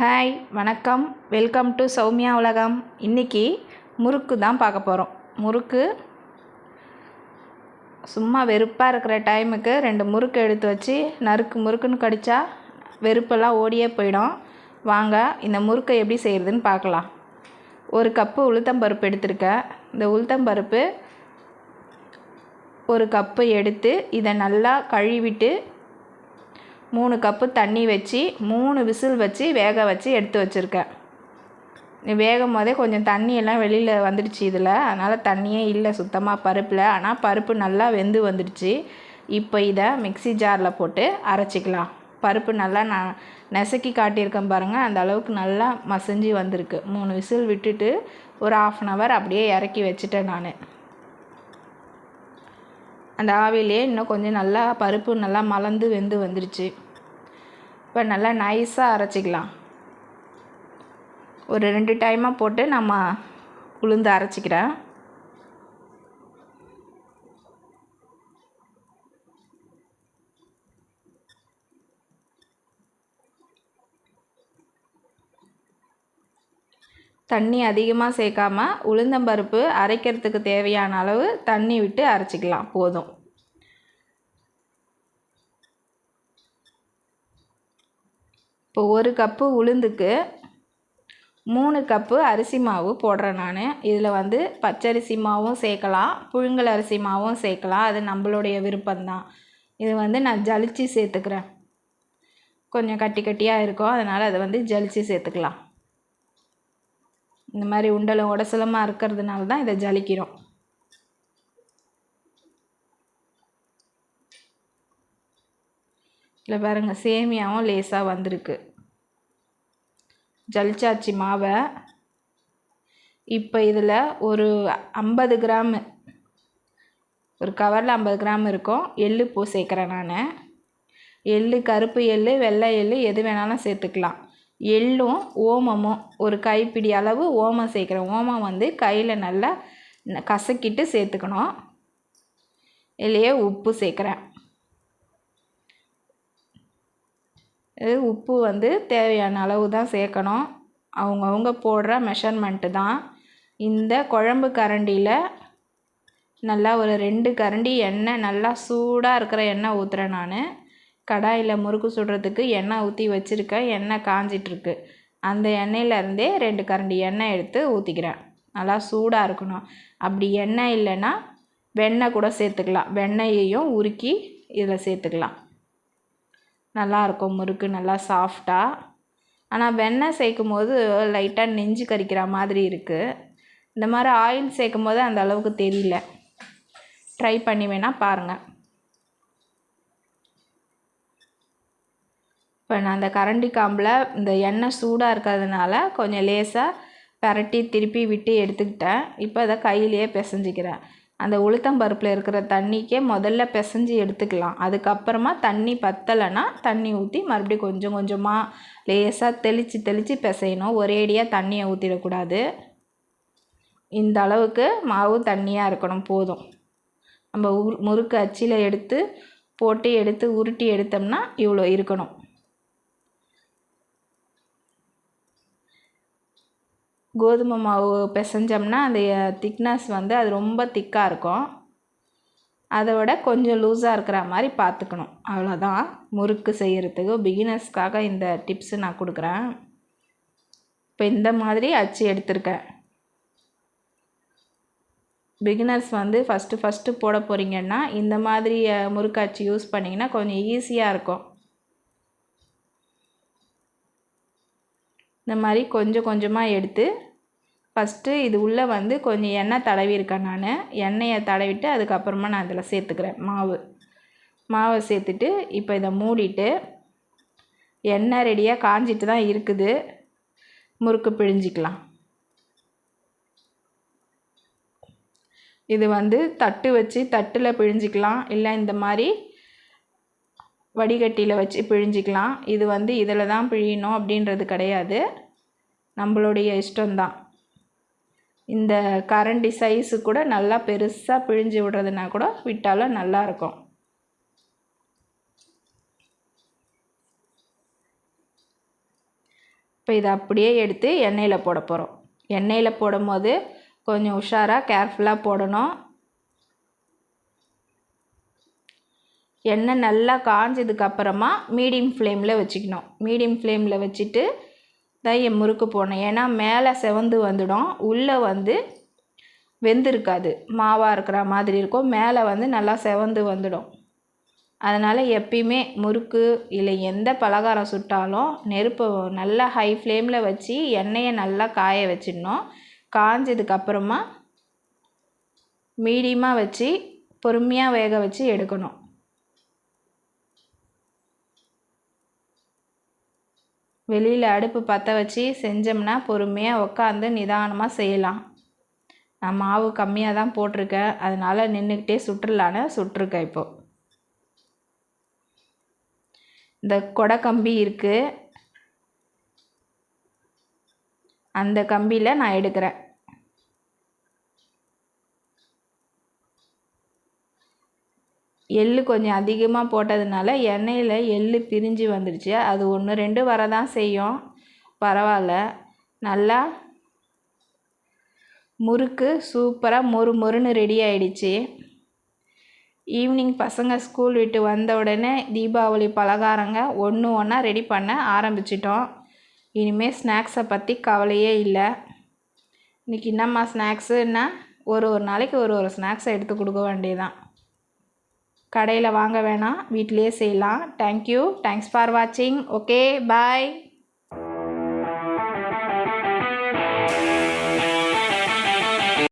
Hi வணக்கம், welcome to Soumya உலகம். இன்றைக்கி முறுக்கு தான் பார்க்க போகிறோம். முறுக்கு சும்மா வெறுப்பாக இருக்கிற டைமுக்கு 2 முறுக்கு எடுத்து வச்சு முறுக்குன்னு கடித்தா வெறுப்பெல்லாம் ஓடியே போயிடும். வாங்க இந்த முறுக்கை எப்படி செய்கிறதுன்னு பார்க்கலாம். 1 கப்பு உளுத்தம்பருப்பு எடுத்துருக்கேன். இந்த உளுத்தம்பருப்பு 1 கப்பு எடுத்து இதை நல்லா கழுவிட்டு 3 கப்பு தண்ணி வச்சு 3 விசில் வச்சு வேக வச்சு எடுத்து வச்சுருக்கேன். வேகும் போதே கொஞ்சம் தண்ணியெல்லாம் வெளியில் வந்துடுச்சு இதில், அதனால் தண்ணியே இல்லை சுத்தமாக பருப்பில். ஆனால் பருப்பு நல்லா வெந்து வந்துடுச்சு. இப்போ இதை மிக்ஸி ஜாரில் போட்டு அரைச்சிக்கலாம். பருப்பு நல்லா நெசக்கி காட்டியிருக்கேன் பாருங்கள், அந்த அளவுக்கு நல்லா மசிஞ்சு வந்திருக்கு. 3 விசில் விட்டுட்டு ஒரு 1/2 hour அப்படியே இறக்கி வச்சுட்டேன் நான். அந்த ஆவிலே இன்னும் கொஞ்சம் நல்லா பருப்பு நல்லா மலர்ந்து வெந்து வந்துடுச்சு. இப்போ நல்லா நைஸாக அரைச்சிக்கலாம். ஒரு 2 டைமாக போட்டு நம்ம உளுந்து அரைச்சிக்கிறேன். தண்ணி அதிகமாக சேர்க்காம உளுந்தம்பருப்பு அரைக்கிறதுக்கு தேவையான அளவு தண்ணி விட்டு அரைச்சிக்கலாம், போதும். இப்போ 1 கப்பு உளுந்துக்கு 3 கப்பு அரிசி மாவு போடுறேன் நான். இதில் பச்சரிசி மாவும் சேர்க்கலாம், புழுங்கல் அரிசி மாவும் சேர்க்கலாம், அது நம்மளுடைய விருப்பம்தான். இது நான் ஜலிச்சு சேர்த்துக்கிறேன். கொஞ்சம் கட்டி கட்டியாக இருக்கும், அதனால் அதை ஜலிச்சு சேர்த்துக்கலாம். இந்த மாதிரி உண்டலும் உடசலமாக இருக்கிறதுனால தான் இதை ஜலிக்கிறோம். இல்லை பாருங்கள், சேமியாவும் லேசாக வந்திருக்கு. ஜலிச்சாச்சி மாவை. இப்போ இதில் ஒரு 50 கிராம், ஒரு கவரில் 50 கிராம் இருக்கும் எள்ளு பூ சேர்க்குறேன் நான். எள்ளு, கருப்பு எள்ளு, வெள்ளை எள்ளு எது வேணாலும் சேர்த்துக்கலாம். எள்ளும் ஓமமும் ஒரு கைப்பிடி அளவு ஓமம் சேர்க்குறேன். ஓமம் கையில் நல்லா கசக்கிட்டு சேர்த்துக்கணும். இல்லையே உப்பு சேர்க்குறேன். இது உப்பு தேவையான அளவு தான் சேர்க்கணும். அவங்கவுங்க போடுற மெஷர்மெண்ட்டு தான். இந்த குழம்பு கரண்டியில் நல்லா ஒரு 2 கரண்டி எண்ணெய், நல்லா சூடாக இருக்கிற எண்ணெய் ஊற்றுறேன் நான். கடாயில் முறுக்கு சுடுறதுக்கு எண்ணெய் ஊற்றி வச்சுருக்கேன். எண்ணெய் காஞ்சிட்ருக்கு. அந்த எண்ணெயிலேருந்தே 2 கரண்டி எண்ணெய் எடுத்து ஊற்றிக்கிறேன். நல்லா சூடாக இருக்கணும். அப்படி எண்ணெய் இல்லைன்னா வெண்ணெய் கூட சேர்த்துக்கலாம். வெண்ணெயையும் உருக்கி இதில் சேர்த்துக்கலாம். நல்லாயிருக்கும் முறுக்கு, நல்லா சாஃப்டாக. ஆனால் வெண்ணெய் சேர்க்கும் போது லைட்டாக நெஞ்சு கரிக்கிற மாதிரி இருக்குது. இந்த மாதிரி ஆயில் சேர்க்கும் போது அந்த அளவுக்கு தெரியல. ட்ரை பண்ணி வேணால் பாருங்கள். இப்போ நான் அந்த கரண்டி காம்பில் இந்த எண்ணெய் சூடாக இருக்கிறதுனால கொஞ்சம் லேசாக பரட்டி திருப்பி விட்டு எடுத்துக்கிட்டேன். இப்போ அதை கையிலேயே பிசைஞ்சிக்கிறேன். அந்த உளுத்தம்பருப்பில் இருக்கிற தண்ணிக்கே முதல்ல பிசைஞ்சு எடுத்துக்கலாம். அதுக்கப்புறமா தண்ணி பத்தலைன்னா தண்ணி ஊற்றி மறுபடியும் கொஞ்சம் கொஞ்சமாக லேசாக தெளித்து பிசையணும். ஒரேடியாக தண்ணியை ஊற்றிடக்கூடாது. இந்த அளவுக்கு மாவு தண்ணியாக இருக்கணும், போதும். நம்ம முறுக்கு அச்சில் எடுத்து போட்டு உருட்டி எடுத்தோம்னா இவ்வளோ இருக்கணும். கோதுமை மாவு பிசைஞ்சோம்னா அந்த திக்னஸ் அது ரொம்ப திக்காக இருக்கும். அதை விட கொஞ்சம் லூஸாக இருக்கிற மாதிரி பார்த்துக்கணும், அவ்வளோதான். முறுக்கு செய்கிறதுக்கு பிகினர்ஸ்க்காக இந்த டிப்ஸு நான் கொடுக்குறேன். இப்போ இந்த மாதிரி அச்சு எடுத்திருக்கேன். பிகினர்ஸ் ஃபஸ்ட்டு போட போகிறீங்கன்னா இந்த மாதிரி முறுக்கு அச்சு யூஸ் பண்ணிங்கன்னா கொஞ்சம் ஈஸியாக இருக்கும். இந்த மாதிரி கொஞ்சம் கொஞ்சமாக எடுத்து ஃபஸ்ட்டு இது உள்ளே கொஞ்சம் எண்ணெய் தடவிருக்கேன் நான். எண்ணெயை தடவிட்டு அதுக்கப்புறமா நான் இதில் சேர்த்துக்கிறேன் மாவை சேர்த்துட்டு இப்போ இதை மூடிட்டு எண்ணெய் ரெடியாக காஞ்சிட்டு தான் இருக்குது. முறுக்கு பிழிஞ்சிக்கலாம். இது தட்டு வச்சு தட்டில் பிழிஞ்சிக்கலாம், இல்லை இந்த மாதிரி வடிகட்டியில் வச்சு பிழிஞ்சிக்கலாம். இது இதில் தான் பிழியணும் அப்படின்றது கிடையாது, நம்மளுடைய இஷ்டம்தான். இந்த கரண்டி சைஸு கூட நல்லா பெருசாக பிழிஞ்சு விடுறதுனா கூட விட்டாலும் நல்லாயிருக்கும். இப்போ இதை அப்படியே எடுத்து எண்ணெயில் போட போகிறோம். எண்ணெயில் போடும்போது கொஞ்சம் உஷாராக கேர்ஃபுல்லாக போடணும். எண்ணெய் நல்லா காஞ்சதுக்கப்புறமா மீடியம் ஃப்ளேமில் வச்சுக்கணும். மீடியம் ஃப்ளேமில் வச்சுட்டு தான் முறுக்கு போடணும். ஏன்னா மேலே செவந்து வந்துடும், உள்ளே வந்து வெந்திருக்காது, மாவாக இருக்கிற மாதிரி இருக்கும், மேலே வந்து நல்லா செவந்து வந்துடும். அதனால் எப்பயுமே முறுக்கு இல்லை எந்த பலகாரம் சுட்டாலும் நெருப்பு நல்லா ஹை ஃப்ளேமில் வச்சு எண்ணெயை நல்லா காய வச்சிடணும். காஞ்சதுக்கப்புறமா மீடியமாக வச்சு பொறுமையாக வேக வச்சு எடுக்கணும். வெளியில் அடுப்பு பற்ற வச்சு செஞ்சோம்னா பொறுமையாக உட்காந்து நிதானமாக செய்யலாம். நான் மாவு கம்மியாக தான் போட்டிருக்கேன், அதனால் நின்றுக்கிட்டே சுட்டுடலான்னு சுட்டிருக்கேன். இப்போது இந்த கொடை கம்பி இருக்குது, அந்த கம்பியில் நான் எடுக்கிறேன். எள்ளு கொஞ்சம் அதிகமாக போட்டதுனால எண்ணெயில் எள்ளு பிரிஞ்சு வந்துடுச்சு. அது 1 2 வரதான் செய்யும், பரவாயில்ல. நல்லா முறுக்கு சூப்பராக மொறு மொறுன்னு ரெடி ஆகிடுச்சு. ஈவினிங் பசங்க ஸ்கூல் விட்டு வந்த உடனே தீபாவளி பலகாரங்க ஒன்று ஒன்றா ரெடி பண்ண ஆரம்பிச்சிட்டோம். இனிமேல் ஸ்நாக்ஸை பற்றி கவலையே இல்லை. இன்றைக்கி என்னம்மா ஸ்நாக்ஸுன்னா ஒரு நாளைக்கு ஒரு ஸ்நாக்ஸை எடுத்து கொடுக்க வேண்டியதான். கடையில் வாங்க வேணாம், வீட்டிலேயே செய்யலாம். தேங்க்யூ, தேங்க்ஸ் ஃபார் வாட்சிங். ஓகே, பாய்.